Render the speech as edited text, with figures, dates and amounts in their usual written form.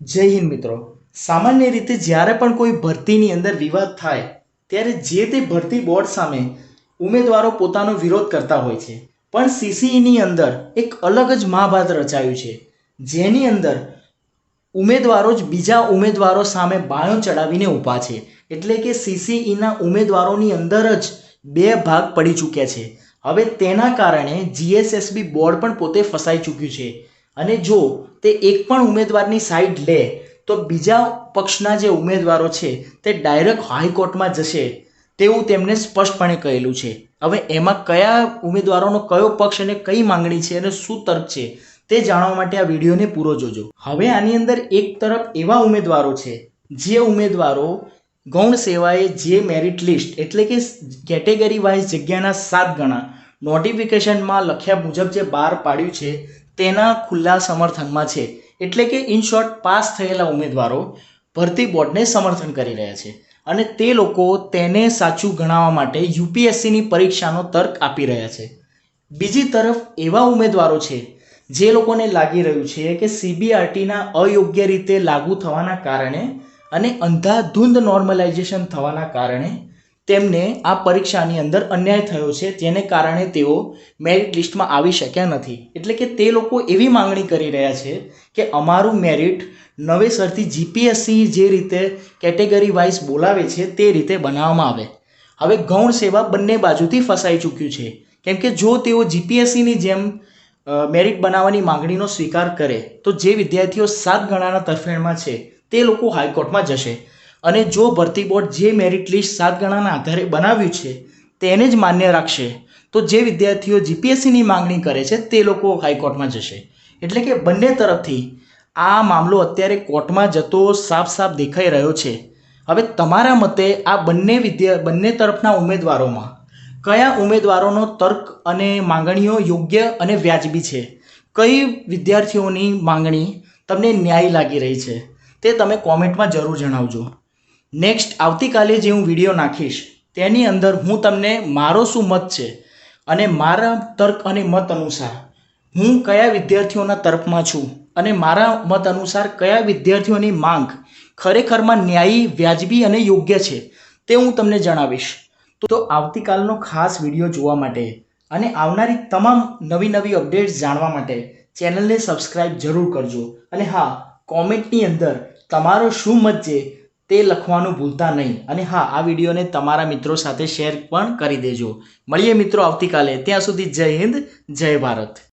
જય હિન્દ મિત્રો। સામાન્ય રીતે જ્યારે પણ કોઈ ભરતીની અંદર વિવાદ થાય ત્યારે જે તે ભરતી બોર્ડ સામે ઉમેદવારો પોતાનો વિરોધ કરતા હોય છે, પણ સીસીઈની અંદર એક અલગ જ મહાભારત રચાયું છે, જેની અંદર ઉમેદવારો જ બીજા ઉમેદવારો સામે બાયો ચડાવીને ઊભા છે। એટલે કે સીસીઈના ઉમેદવારોની અંદર જ બે ભાગ પડી ચૂક્યા છે। હવે તેના કારણે જીએસએસબી બોર્ડ પણ પોતે ફસાઈ ચૂક્યું છે અને જો તે એક પણ ઉમેદવારની સાઈડ લે તો બીજા પક્ષના જે ઉમેદવારો છે તે ડાયરેક્ટ હાઈકોર્ટમાં જશે તેવું તેમણે સ્પષ્ટપણે કહેલું છે। હવે એમાં કયા ઉમેદવારોનો કયો પક્ષ અને કઈ માંગણી છે અને શું તર્ક છે તે જાણવા માટે આ વિડીયોને પૂરો જોજો। હવે આની અંદર એક તરફ એવા ઉમેદવારો છે જે ઉમેદવારો ગૌણ સેવાએ જે મેરિટ લિસ્ટ એટલે કે કેટેગરી વાઇઝ જગ્યાના 7 ગણા નોટિફિકેશનમાં લખ્યા મુજબ જે બહાર પાડ્યું છે તેના ખુલ્લા સમર્થનમાં છે। એટલે કે ઇન શોર્ટ પાસ થયેલા ઉમેદવારો ભરતી બોર્ડને સમર્થન કરી રહ્યા છે અને તે લોકો તેને સાચું ગણાવવા માટે યુપીએસસીની પરીક્ષાનો તર્ક આપી રહ્યા છે। બીજી તરફ એવા ઉમેદવારો છે જે લોકોને લાગી રહ્યું છે કે સીબીઆરટીના અયોગ્ય રીતે લાગુ થવાના કારણે અને અંધાધૂંધ નોર્મલાઇઝેશન થવાના કારણે તેમને આ પરીક્ષાની અંદર અન્યાય થયો છે, જેને કારણે તેઓ મેરિટ લિસ્ટમાં આવી શક્યા નથી। એટલે કે તે લોકો એવી માંગણી કરી રહ્યા છે કે અમારું મેરિટ નવેસરથી જીપીએસસી જે રીતે કેટેગરી વાઇઝ બોલાવે છે તે રીતે બનાવવામાં આવે। હવે ગૌણ સેવા બંને બાજુથી ફસાઈ ચૂક્યું છે, કેમ કે જો તેઓ જીપીએસસીની જેમ મેરિટ બનાવવાની માંગણીનો સ્વીકાર કરે તો જે વિદ્યાર્થીઓ 7 ગણાના તરફેણમાં છે તે લોકો હાઈકોર્ટમાં જશે અને જો ભરતી બોર્ડ જે મેરિટ લિસ્ટ 7 ગણાના આધારે બનાવ્યું છે તેને જ માન્ય રાખશે તો જે વિદ્યાર્થીઓ જીપીએસસીની માંગણી કરે છે તે લોકો હાઈકોર્ટમાં જશે। એટલે કે બંને તરફથી આ મામલો અત્યારે કોર્ટમાં જતો સાફ દેખાઈ રહ્યો છે। હવે તમારા મતે આ બંને તરફના ઉમેદવારોમાં કયા ઉમેદવારોનો તર્ક અને માંગણીઓ યોગ્ય અને વ્યાજબી છે, કઈ વિદ્યાર્થીઓની માંગણી તમને ન્યાયી લાગી રહી છે તે તમે કોમેન્ટમાં જરૂર જણાવજો। નેક્સ્ટ આવતીકાલે જે હું વિડીયો નાખીશ તેની અંદર હું તમને મારો શું મત છે અને મારા તર્ક અને મત અનુસાર હું કયા વિદ્યાર્થીઓના તરફમાં છું અને મારા મત અનુસાર કયા વિદ્યાર્થીઓની માંગ ખરેખરમાં ન્યાયી, વ્યાજબી અને યોગ્ય છે તે હું તમને જણાવીશ। તો આવતીકાલનો ખાસ વિડીયો જોવા માટે અને આવનારી તમામ નવી અપડેટ્સ જાણવા માટે ચેનલને સબસ્ક્રાઈબ જરૂર કરજો અને હા, કોમેન્ટની અંદર તમારો શું મત છે તે લખવાનું ભૂલતા નહીં અને હા, આ વિડીયોને તમારા મિત્રો સાથે શેર પણ કરી દેજો। મળીએ મિત્રો આવતીકાલે, ત્યાં સુધી જય હિન્દ, જય ભારત।